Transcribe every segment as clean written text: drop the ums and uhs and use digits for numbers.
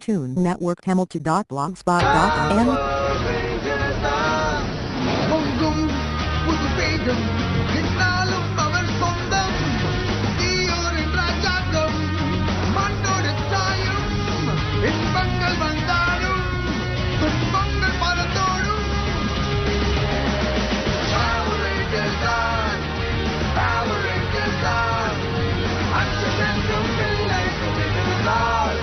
Tune Network Hamilton.blogspot.in பொங்கும் புது வேகம் என்னாலும் அவர் சொந்தம் தீயோரின் ராஜாங்கம் மண்ணோடு சாயும் இன்பங்கள் வந்தாலும் துன்பங்கள் பறந்தோடும் அச்சமென்றும் இல்லை இருந்தால்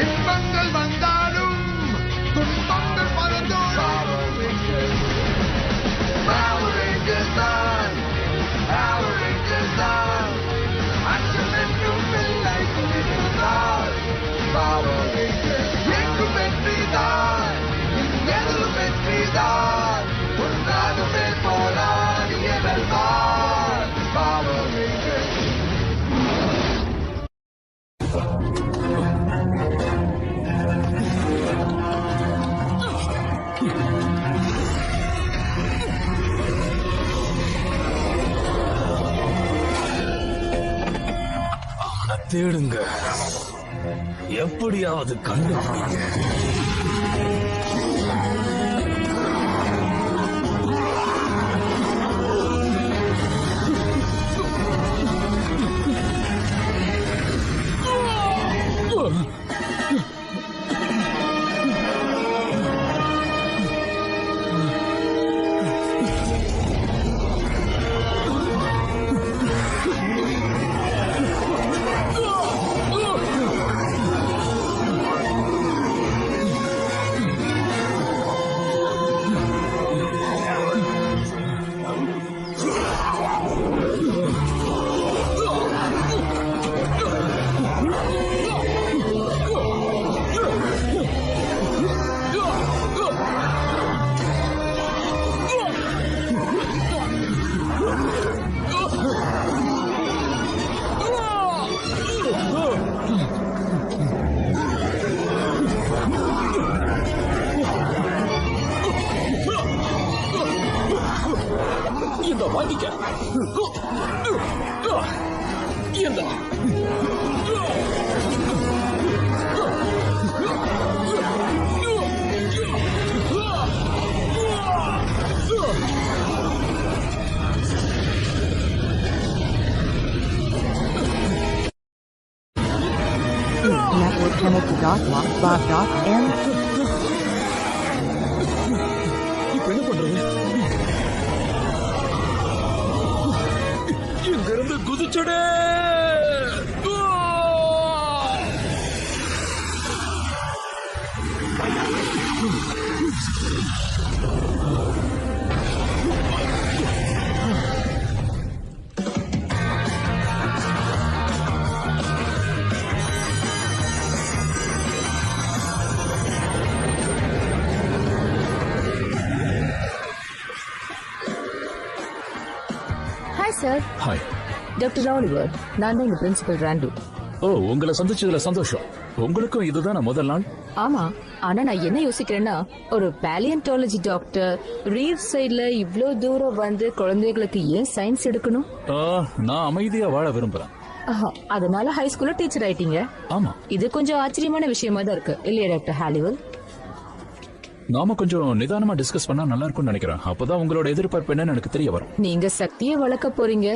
இன்பங்கள் வந்தாலும் துன்பங்கள் பறந்தோடும் அச்சமென்றும் இல்லை இருந்தால் எங்கும் வெற்றிதான் எதிலும் வெற்றிதான் ஒன்றாகவே போராடிய வெல்வார் Power Rangers. தேடுங்க, எப்படியாவது கண்டுபிடிங்க. இந்த வாங்கிக்க இந்த Network Hamilton.blogspot.in இப்ப என்ன பண்றது? இங்கிருந்து குதிச்சுடு. Hi sir. Hi. Doctor Oliver, நான் தான் இந்த பிரின்சிபல் ராண்டு. ஓ, உங்களை சந்திச்சதுல சந்தோஷம். உங்களுக்கும் இதுதான் முதல் நாள்? ஆமா, ஆனா நான் என்ன யோசிக்கிறேன்னா, ஒரு பேலியன்டாலஜி டாக்டர் ரீவ் சைட்ல இவ்ளோ தூரம் வந்து குழந்தைகளுக்கு ஏன் சயின்ஸ் எடுக்கணும்? நான் அமைதியா வாழ விரும்புறேன். அதனால ஹை ஸ்கூல்ல டீச்சர் ஆயிட்டீங்க. ஆமா, இது கொஞ்சம் ஆச்சரியமான விஷயமா தான் இருக்கு இல்லையா டாக்டர் ஹாலிவர்? நாம கொஞ்சம் நிதானமா டிஸ்கஸ் பண்ணா நல்லா இருக்கும்னு நினைக்கிறேன். அப்பதான் உங்களோட எதிர்பார்ப்பு என்னன்னு எனக்கு தெரிய வரும். நீங்க சக்தியை வளர்க்க போறீங்க,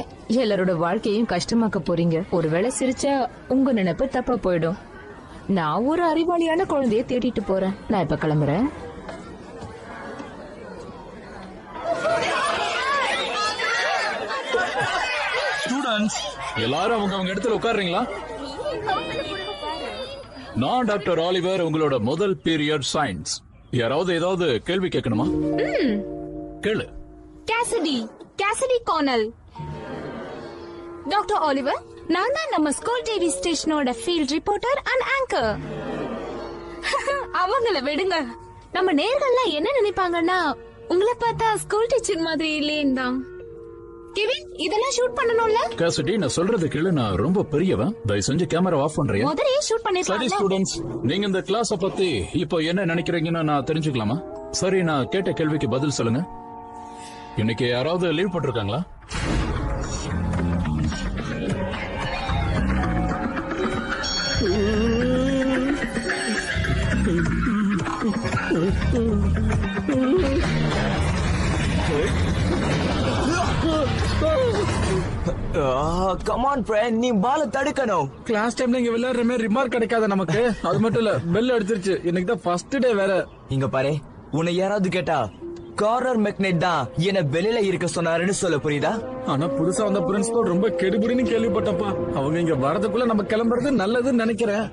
எல்லாரோட வாழ்க்கையும் கஷ்டமாக்க போறீங்க. ஒருவேளை சிரிச்சா உங்க நினைப்பு தப்பா போயிடும். நான் ஒரு அறிவாளியான குழந்தைய தேடிட்டு போறேன். நான் இப்ப கிளம்புறேன். ஸ்டூடண்ட்ஸ் எல்லாரும் அவங்க இடத்துல உட்காருறீங்களா? நான் டாக்டர் ஆலிவர், உங்களோட முதல் பீரியட் சயின்ஸ். யாராவது ஏதாவது கேள்வி கேட்கணுமா? கேளு. கேசடி கார்னல். டாக்டர் ஆலிவர், நான் தான் நம்ம ஸ்கூல் டிவி ஸ்டேஷனோட ஃபீல்ட் ரிப்போர்ட்டர் அண்ட் ஆங்கர். அவங்கள விடுங்க. நம்ம நேர்கள்லாம் என்ன நினைப்பாங்கன்னா, உங்களை பார்த்தா ஸ்கூல் டீச்சர் மாதிரி இல்லையா? கெவின், இதெல்லாம் ஷூட் பண்ணணும்ல? கேசடி, நான் சொல்றது கேளு. நான் ரொம்ப பெரியவன். தயவு செஞ்சு கேமரா ஆஃப் பண்றியா? முதல்லயே ஷூட் சரி பண்ணிருக்கீங்க. ஸ்டூடண்ட்ஸ், நீங்க இந்த கிளாஸ பத்தி இப்போ என்ன நினைக்கிறீங்கன்னு நான் தெரிஞ்சுக்கலாமா? சரி, நான் கேட்ட கேள்விக்கு பதில் சொல்லுங்க. இன்னைக்கு யாராவது லீவ் போட்டிருக்காங்களா? கமான் ஃப்ரெண்ட், நீ பால தடுக்கணும். கிளாஸ் டைம்ல இங்க விளையாடுற மாதிரி ரிமார்க் கிடைக்காத நமக்கு. அது மட்டும் இல்ல, பெல் அடிச்சிருச்சு. இன்னைக்கு தான் ஃபர்ஸ்ட் டே வேற. இங்க பாரு, உன்னை யாராவது கேட்டா கார்னர் மெக்னெட் தான் என்ன வெளியில இருக்க சொன்னாருன்னு சொல்ல, புரியுதா? ஆனா புதுசா வந்த பிரின்சிபல் ரொம்ப கெடுபிடின்னு கேள்விப்பட்டப்பா. அவங்க இங்க வரதுக்குள்ள நம்ம கிளம்புறது நல்லதுன்னு நினைக்கிறேன்.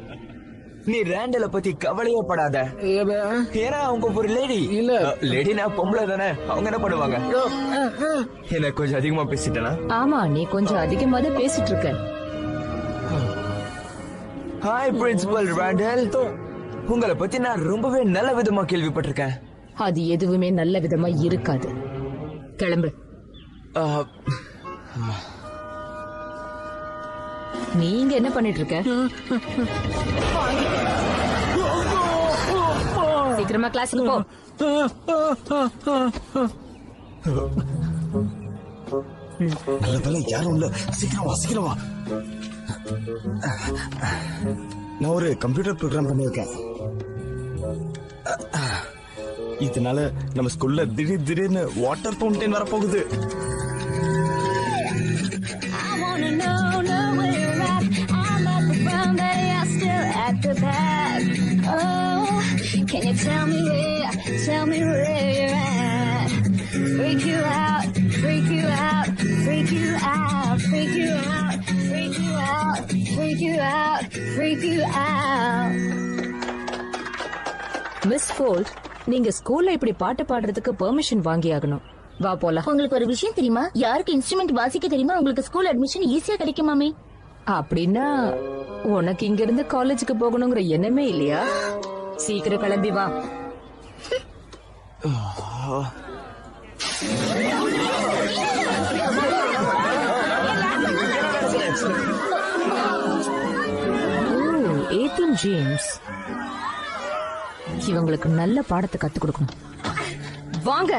நீ ரேண்டல பத்தி கவலையே படாத. ஏன்னா அவங்க ஒரு லேடி இல்ல. லேடினா பொம்பளை தானே, அவங்க என்ன பண்ணுவாங்க? என்ன கொஞ்சம் அதிகமா பேசிட்டேனா? ஆமா, நீ கொஞ்சம் அதிகமா தான் பேசிட்டு இருக்க. ஹாய் பிரின்சிபல் ரேண்டல், உங்களை பத்தி நான் ரொம்பவே நல்ல விதமா கேள்விப்பட்டிருக்கேன். அது எதுவுமே நல்ல விதமா இருக்காது. கிளம்பு. ஆஹ், நீங்க என்ன பண்ணிட்டு இருக்க? சீக்கிரமா கிளாஸுக்கு போ. நல்ல வேலை யாரும் இல்ல. சீக்கிரமா. நான் ஒரு கம்ப்யூட்டர் ப்ரோக்ராம் பண்ணிருக்கேன். இதனால நம்ம ஸ்கூல்ல திடீர்னு வாட்டர் ஃபவுண்டைன் வரப்போகுது. I wanna know where you're at. I'm at the front, but you're still at the back. Oh, can you tell me where you're at? Freak you out, freak you out, freak you out, freak you out, freak you out, freak you out, freak you out. Miss fold, நீங்க ஸ்கூல்ல இப்படி பாட்டு பாடுறதுக்கு permission வாங்கி ஆகணும். வா போலாம். உங்களுக்கு ஒரு விஷயம் தெரியுமா? யாருக்கு இன்ஸ்ட்ருமெண்ட் வாசிக்க தெரியுமா உங்களுக்கு ஸ்கூல் அட்மிஷன் ஈஸியா கிடைக்குமாமே. அப்படின்னா உனக்கு இங்க இருந்து காலேஜுக்கு போகணுங்கிற எண்ணமே இல்லையா? சீக்கிரம் கிளம்பி வா. ஏத்தன் ஜேம்ஸ், இவங்களுக்கு நல்ல பாடத்தை கத்து கொடுக்கணும். வாங்க.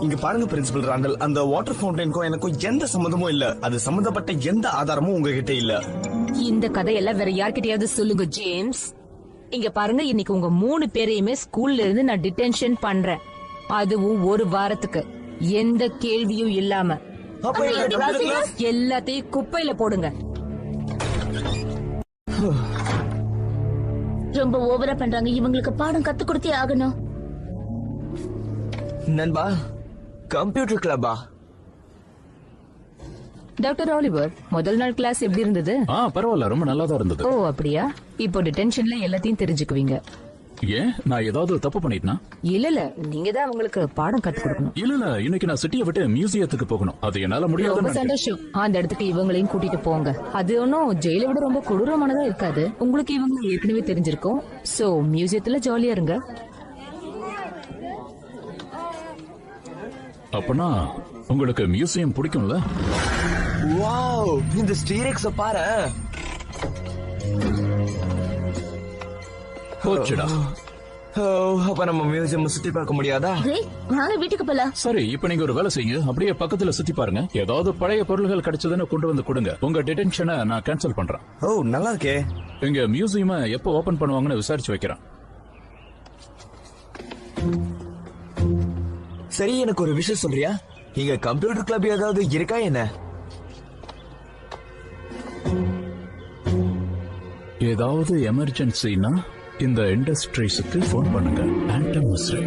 இங்க பாருங்க பிரின்சிபல் ராண்டல், அந்த வாட்டர் ஃபவுண்டைனுக்கும் எனக்கும் எந்த சம்மந்தமும் இல்ல. அது சம்பந்தப்பட்ட எந்த ஆதாரமும் உங்ககிட்ட இல்ல. இந்த கதையெல்லாம் வேற யார்கிட்டயாவது சொல்லுங்க ஜேம்ஸ். இங்க பாருங்க, இன்னைக்கு உங்க 3 பேரையுமே ஸ்கூல்ல இருந்து நான் டிடென்ஷன் பண்றேன். அதுவும் ஒரு வாரத்துக்கு, எந்த கேள்வியும் இல்லாம. எல்லாத்தையும் குப்பையில போடுங்க. ரொம்ப ஓவரா பண்றாங்க. இவங்களுக்கு பாடம் கத்து கொடுத்தே ஆகணும். நண்பா, கம்ப்யூட்டர் கிளப்பா? டாக்டர் ஆலிவர், முதல் நாள் கிளாஸ் எப்படி இருந்தது? பரவாயில்ல, ரொம்ப நல்லா தான் இருந்தது. ஓ அப்படியா? இப்போ டிடென்ஷன்ல எல்லாத்தையும் தெரிஞ்சுக்குவீங்க. ஏன், நான் ஏதாவது தப்பு பண்ணிட்டேனா? இல்ல, நீங்க தான் உங்களுக்கு பாடம் கத்து கொடுக்கணும். இல்ல, இன்னைக்கு நான் சிட்டியை விட்டு மியூசியத்துக்கு போகணும். அது என்னால ரொம்ப முடியாது. சந்தோஷம். அந்த இடத்துக்கு இவங்களையும் கூட்டிட்டு போங்க. அது ஒன்னும் ஜெயிலை விட ரொம்ப கொடூரமானதா இருக்காது. உங்களுக்கு இவங்க ஏற்கனவே தெரிஞ்சிருக்கும். சோ மியூசியத்துல ஜாலியா இருங்க. அப்பனா உங்களுக்கு மியூசியம் பிடிக்கும்ல? வாவ், இந்த ஸ்டீரெக்ஸ பாரு. போச்சுடா. அப்ப நம்ம மியூசியம் சுத்தி பார்க்க முடியாதா? நாங்க வீட்டுக்கு போலாம். சரி, இப்ப நீங்க ஒரு வேலை செய்யுங்க. அப்படியே பக்கத்துல சுத்தி பாருங்க. ஏதாவது பழைய பொருள்கள் கிடைச்சதுன்னு கொண்டு வந்து கொடுங்க. உங்க டிடென்ஷனை நான் கேன்சல் பண்றேன். ஓ நல்லா இருக்கே. இங்க மியூசியமை எப்போ ஓபன் பண்ணுவாங்கன்னு விசாரிச்சு வைக்கிறேன். சரி, எனக்கு ஒரு விஷயம் சொல்றியா? இங்க கம்ப்யூட்டர் கிளப் ஏதாவது இருக்கா என்ன? ஏதாவது எமர்ஜென்சினா இந்த இண்டஸ்ட்ரீஸுக்கு போன் பண்ணுங்க. ஆண்டம் மிஸ்ரே.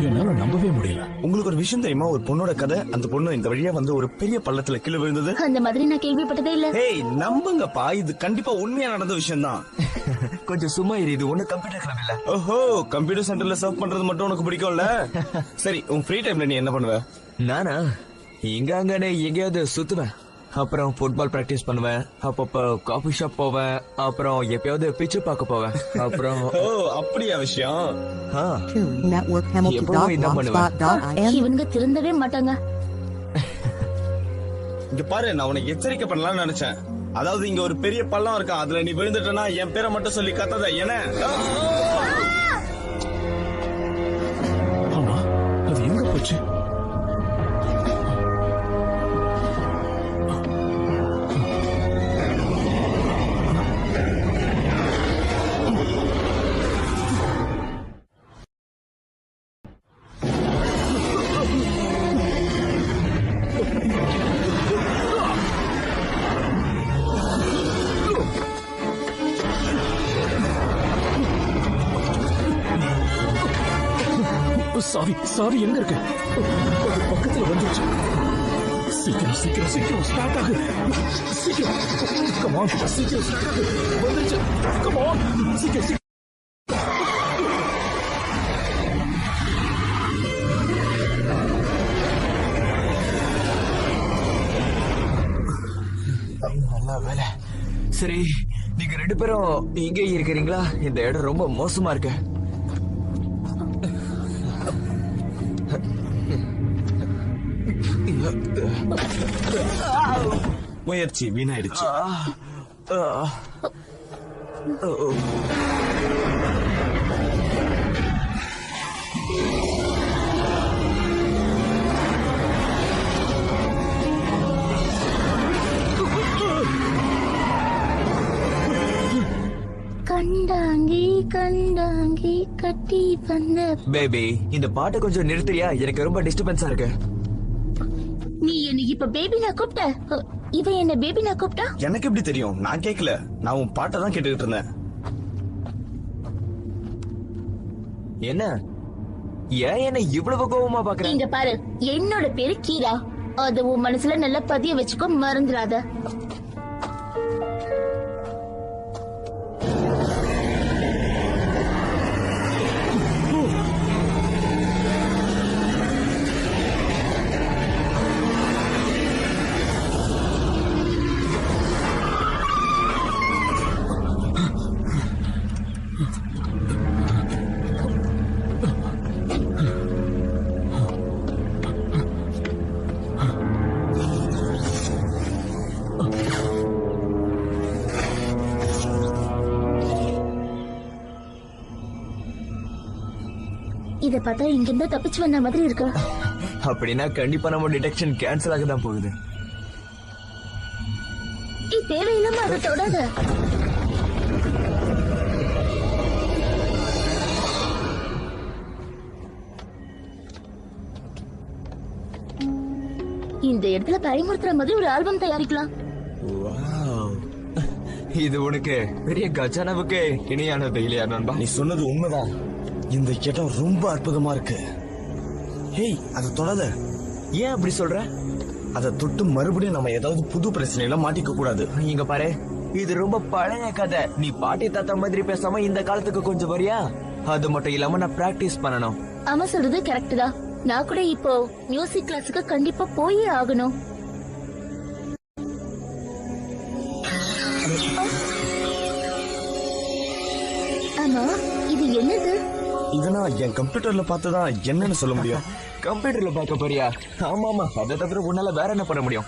என்னால நம்பவே முடியல. உங்களுக்கு ஒரு விஷயம் தெரியுமா? ஒரு பொண்ணோட கதை. அந்த பொண்ணு இந்த வழியா வந்து ஒரு பெரிய பள்ளத்துல கீழே விழுந்தது. அந்த மாதிரி நான் கேள்விப்பட்டதே இல்ல. ஏய் நம்புங்கப்பா, இது கண்டிப்பா உண்மையா நடந்த விஷயம் தான். கொஞ்சம் சும்மா இரு, இது ஒண்ணு கம்ப்யூட்டர் கிளப் இல்ல. ஓஹோ, கம்ப்யூட்டர் சென்டர்ல சர்வ் பண்றது மட்டும் உனக்கு பிடிக்கும்ல? சரி, உன் ஃப்ரீ டைம்ல நீ என்ன பண்ணுவ? நானா இங்க அங்கனே எங்கேயாவது சுத்துவேன். அப்புறம் ஃபுட்பால் பிராக்டிஸ் பண்ணுவேன். அப்பப்ப காபி ஷாப் போவேன். அப்புறம் எப்பயாவது பிக்சர் பார்க்க போவேன். அப்புறம் ஓ அப்படியா விஷயம்? TuneNetworkHamilton.blogspot.in இவனுங்க திருந்தவே மாட்டாங்க. இங்க பாரு, நான் உனக்கு எச்சரிக்கை பண்ணலாம்னு நினைச்சேன். அதாவது இங்க ஒரு பெரிய பள்ளம் இருக்கா, அதுல நீ விழுந்துட்டனா என் பேரை மட்டும் சொல்லி கத்தாத என்ன? ஆமா, அது எங்க போச்சு? சாவி எங்க இருக்கு? அது பக்கத்துல வந்துருச்சு. சீக்கிரம் சீக்கிரம் சீக்கிரம் ஸ்டார்ட் ஆகு. சீக்கிரம் கம் ஆன், சீக்கிரம் ஸ்டார்ட் ஆகு. வந்துருச்சு. கம் ஆன், சீக்கிரம் சீக்கிரம். நல்ல வேலை. சரி, நீங்க 2 பேரும் இங்கே இருக்கிறீங்களா? இந்த இடம் ரொம்ப மோசமா இருக்கு. முயற்சி வீணாயிடுச்சு. கண்டாங்கி கண்டாங்கி கட்டி வந்த பேபி, இந்த பாட்டை கொஞ்சம் நிறுத்துறியா? எனக்கு ரொம்ப டிஸ்டர்பன்ஸா இருக்கு. நீ என்ன இப்ப பேபி நான் கூப்பிட்ட? இவன் என்ன பேபி நான் கூப்பிட்டா? எனக்கு எப்படி தெரியும்? நான் கேட்கல. நான் உன் பாட்டை தான் கேட்டுக்கிட்டு இருந்தேன். என்ன ஏன் என்ன இவ்வளவு கோவமா பாக்குற? இங்க பாரு, என்னோட பேரு கீரா. அது உன் மனசுல நல்லா பதிய வச்சுக்கோ, மறந்துடாத. இத பார்த்தா இங்கிருந்து தப்பிச்சு வந்த மாதிரி இருக்கு. அப்படின்னா கண்டிப்பா நம்ம டிடெக்ஷன் கேன்சல் ஆக தான் போகுது. தேவையில்லாம அதை தொடாத. இந்த இடத்துல பயமுறுத்துற மாதிரி ஒரு ஆல்பம் தயாரிக்கலாம். இது உனக்கு பெரிய கஜானாவுக்கு இணையானது இல்லையா நண்பா? நீ சொன்னது உண்மைதான். இந்த இடம் ரொம்ப அற்புதமா இருக்கு. ஹேய், அதை தொடாத. ஏன் அப்படி சொல்ற? அதை தொட்டு மறுபடியும் நம்ம ஏதாவது புது பிரச்சனையில மாட்டிக்க கூடாது. இங்க பாரு, இது ரொம்ப பழைய கதை. நீ பாட்டி தாத்தா மாதிரி பேசாம இந்த காலத்துக்கு கொஞ்சம் வரியா? அது மட்டும் இல்லாம நான் பிராக்டிஸ் பண்ணணும். அவன் சொல்றது கரெக்ட் தான். நான் கூட இப்போ மியூசிக் கிளாஸுக்கு கண்டிப்பா போயே ஆகணும். ஆமா, இது என்னது? இதனா என் கம்ப்யூட்டர்ல பார்த்துதான் என்னன்னு சொல்ல முடியும். கம்ப்யூட்டர்ல பார்க்க போறியா? ஆமா, அதை தவிர உன்னால வேற என்ன பண்ண முடியும்?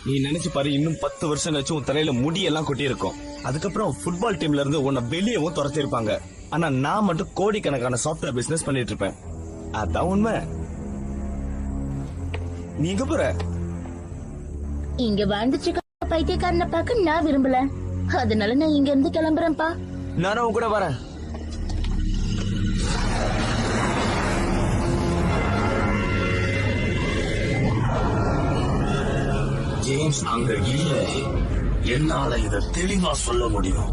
நீ நினைச்சு பாரு, இன்னும் 10 வருஷம் கழிச்சு உன் தலையில முடி எல்லாம் கொட்டி இருக்கும். அதுக்கப்புறம் ஃபுட்பால் டீம்ல இருந்து உன்னை வெளியவும் துரத்தி இருப்பாங்க. ஆனா நான் மட்டும் கோடிக்கணக்கான சாஃப்ட்வேர் பிசினஸ் பண்ணிட்டு இருப்பேன். அதான் உண்மை. நீ எங்க போற? இங்க வாழ்ந்துட்டு இருக்க பைத்தியக்காரனை பார்க்க நான் விரும்பல. அதனால நான் இங்க இருந்து கிளம்புறேன்ப்பா. நானும் உன் கூட வரேன். ஜேம்ஸ் அங்க இல்ல. என்னால இத தெளிவா சொல்ல முடியும்.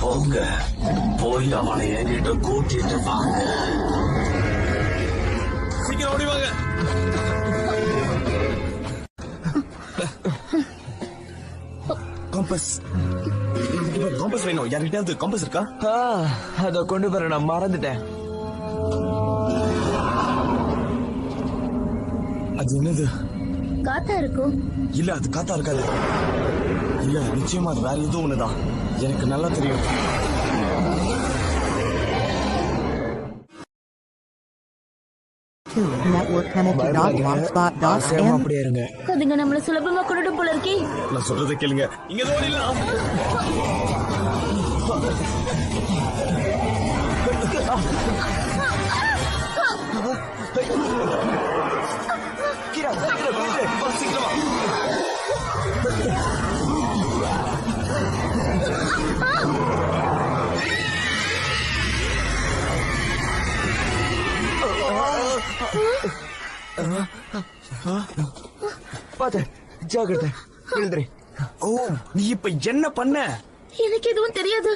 போங்க, போய் அவனை என்கிட்ட கூட்டிட்டு வாங்க. சீக்கிரம் ஓடி வாங்க. காம்பஸ் காம்பஸ் வேணும். யார்கிட்ட காம்பஸ் இருக்கா? அத கொண்டு வர நான் மறந்துட்டேன். அது என்னது? காத்தா இருக்கும். இல்ல, அது காத்தா இருக்காது. இல்ல, நிச்சயமா அது வேற எதுவும் ஒண்ணுதான். எனக்கு நல்லா தெரியும். Network connected.blogspot.m. அப்படியே இருங்க. அதுங்க நம்மள சுலபமா கொண்டுட்டு போல இருக்கே. நான் சொல்றதை கேளுங்க. இங்க ஓடிடலாம். கிரா, சீக்கிரமா. பாத்து, ஜாகிரதை, எழுதுறே. ஓ, நீ இப்ப என்ன பண்ண? எனக்கு எதுவும் தெரியாது.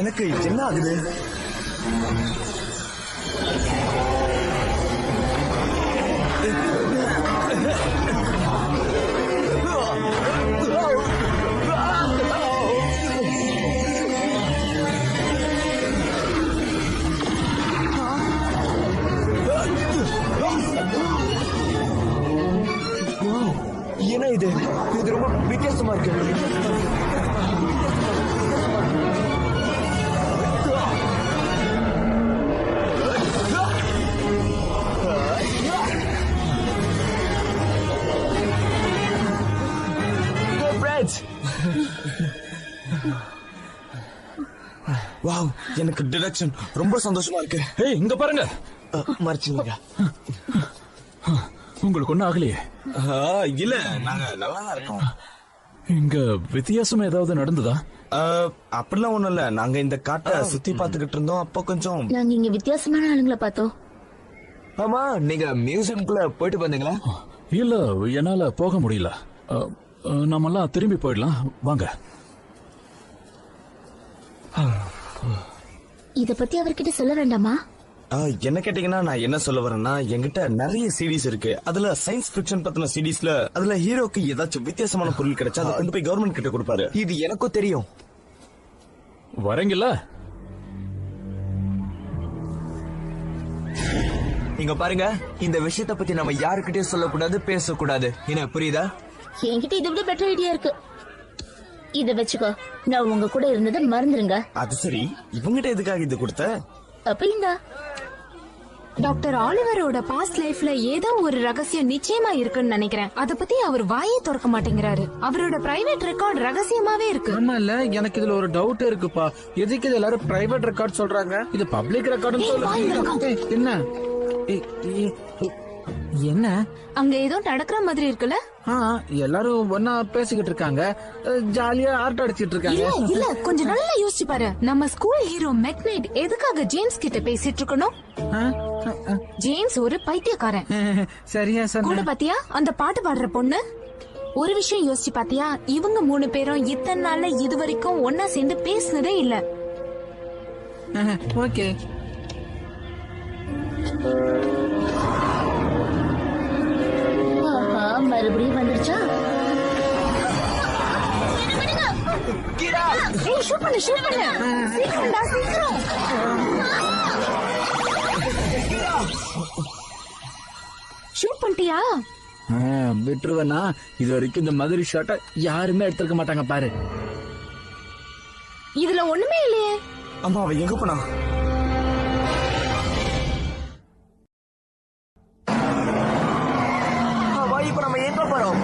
எனக்கு என்ன ஆகுது? என்ன இது? இது ரொம்ப வித்தியாசமா இருக்கு. வாவ், எனக்கு டிரெக்ஷன் ரொம்ப சந்தோஷமா இருக்கு. ஏய், இங்க பாருங்க. மறைச்சிங்க. உங்களுக்கு ஒண்ணும் ஆகலையே? இல்ல, நாங்க நல்லா தான் இருக்கோம். இங்க வித்தியாசம் ஏதாவது நடந்ததா? அப்படிலாம் ஒண்ணும் இல்ல. நாங்க இந்த காட்டை சுத்தி பாத்துக்கிட்டு இருந்தோம். அப்ப கொஞ்சம் நாங்க இங்க வித்தியாசமான ஆளுங்களை பார்த்தோம். ஆமா, நீங்க மியூசியம்குள்ள போயிட்டு வந்தீங்களா? இல்ல, என்னால போக முடியல. நாமெல்லாம் திரும்பி போயிடலாம் வாங்க. இத பத்தி அவர்கிட்ட சொல்ல வேண்டாமா? என்ன கேட்டீங்கன்னா நான் என்ன சொல்ல வரேன்னா, என்கிட்ட நிறைய சீடிஸ் இருக்கு. அதுல சயின்ஸ் ஃபிக்ஷன் பத்தின சீடிஸ்ல அதுல ஹீரோக்கு ஏதாச்சும் வித்தியாசமான பொருள் கிடைச்சா அதை கொண்டு போய் கவர்மெண்ட் கிட்ட கொடுப்பாரு. இது எனக்கும் தெரியும். வரீங்களா? இங்க பாருங்க, இந்த விஷயத்த பத்தி நம்ம யாருக்கிட்டயும் சொல்லக்கூடாது, பேசக்கூடாது. என்ன புரியுதா? என்கிட்ட இதை விட பெட்டர் ஐடியா இருக்கு. இத வச்சுக்கோ, நான் உங்க கூட இருந்ததை மறந்துருங்க. அது சரி, இவங்கிட்ட எதுக்காக இது கொடுத்த? அப்ப இந்தா. டாக்டர் ஆலிவரோட பாஸ்ட் லைஃப்ல ஏதோ ஒரு ரகசியம் நிச்சயமா இருக்குன்னு நினைக்கிறேன். அத பத்தி அவர் வாயே திறக்க மாட்டேங்கிறாரு. அவரோட பிரைவேட் ரெக்கார்ட் ரகசியமாவே இருக்கு. ஆமா இல்ல, எனக்கு இதுல ஒரு டவுட் இருக்குப்பா. எதுக்கு இது எல்லாரும் பிரைவேட் ரெக்கார்ட் சொல்றாங்க? இது பப்ளிக் ரெக்கார்டுன்னு சொல்லுங்க. என்ன என்ன அங்க ஏதோ நடக்கிற மாதிரி இருக்குல்ல? எல்லாரும் ஒன்னா பேசிக்கிட்டு இருக்காங்க, ஜாலியா ஆர்ட் அடிச்சிட்டு இருக்காங்க. இல்ல, கொஞ்சம் நல்லா யோசிச்சு பாரு. நம்ம ஸ்கூல் ஹீரோ மெக்னைட் எதுக்காக ஜேம்ஸ் கிட்ட பேசிட்டு இருக்கணும்? ஜேம்ஸ் ஒரு பைத்தியக்காரன். சரியா கூட சொன்ன. பாத்தியா அந்த பாட்டு பாடுற பொண்ணு? ஒரு விஷயம் யோசிச்சு பாத்தியா? இவங்க 3 பேரும் இத்தனை நாள்ல இது வரைக்கும் ஒன்னா சேர்ந்து பேசினதே இல்ல. ஓகே. மறுபடியும் வந்துருச்சா? ஏய், ஷூட் பண்ணு, ஷூட் பண்ணு. சீக்கிரம்டா, சீக்கிரம். ஷூட் பண்ணிட்டியா? விட்டுருவேனா? இது வரைக்கும் இந்த மாதிரி ஷாட்டை யாருமே எடுத்திருக்க மாட்டாங்க பாரு. இதுல ஒண்ணுமே இல்லையே. அம்மா, அவ எங்க போனா? இப்ப நம்ம எங்க போறோம்?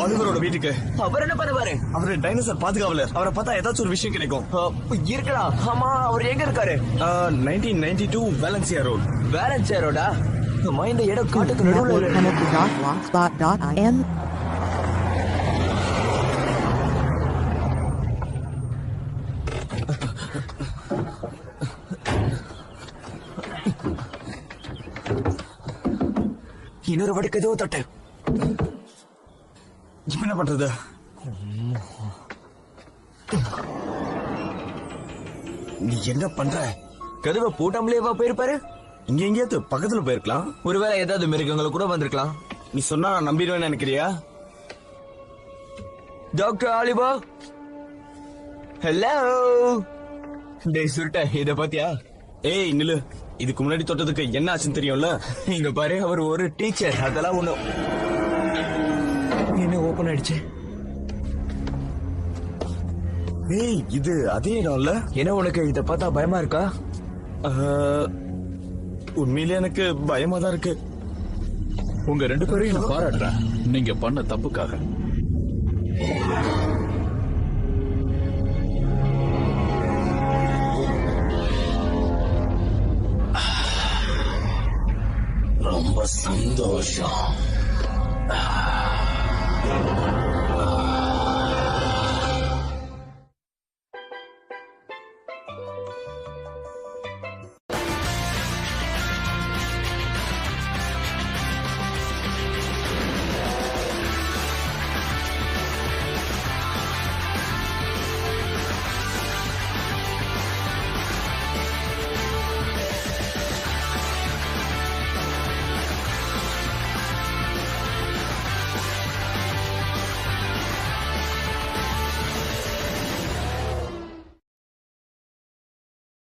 ஆலிவரோட வீட்டுக்கு. அவர் என்ன பண்ணுவாரு? அவரு டைனோசர் பாதுகாவலர். அவரை பார்த்தா ஏதாச்சும் ஒரு விஷயம் கிடைக்கும். இருக்கலாம். ஆமா, அவர் எங்க இருக்காரு? 1992 வேலன்சியா ரோட். வேலன்சியா ரோடா? இந்த இடம் காட்டுக்கு Network நடுவுல. connected.blogspot.in. இன்னொரு வடிக்கு ஏதோ தட்டு. என்ன பண்றது? நீ என்ன பண்ற? கதவை பூட்டாமலேவா போயிருப்பாரு? இங்க எங்கேயாவது பக்கத்துல போயிருக்கலாம். ஒருவேளை ஏதாவது மிருகங்களை கூட வந்திருக்கலாம். நீ சொன்னா நான் நம்பிடுவேன்னு நினைக்கிறியா? Doctor Oliver, hello. டேய் சுருட்ட, இத பாத்தியா? ஏய் நில்லு. இதுக்கு முன்னாடி தொட்டதுக்கு என்ன ஆச்சுன்னு தெரியும்ல? இங்க பாரு, அவர் ஒரு டீச்சர். அதெல்லாம் ஒண்ணும். என்ன ஓபன் ஆயிடுச்சு? ஏய், இது அதே இடம்ல? என்ன உனக்கு இத பார்த்தா பயமா இருக்கா? உண்மையிலே எனக்கு பயமா தான் இருக்கு. உங்க 2 பேரையும் நான் பாராட்டுறேன், நீங்க பண்ண தப்புக்காக. ரொம்ப சந்தோஷம்.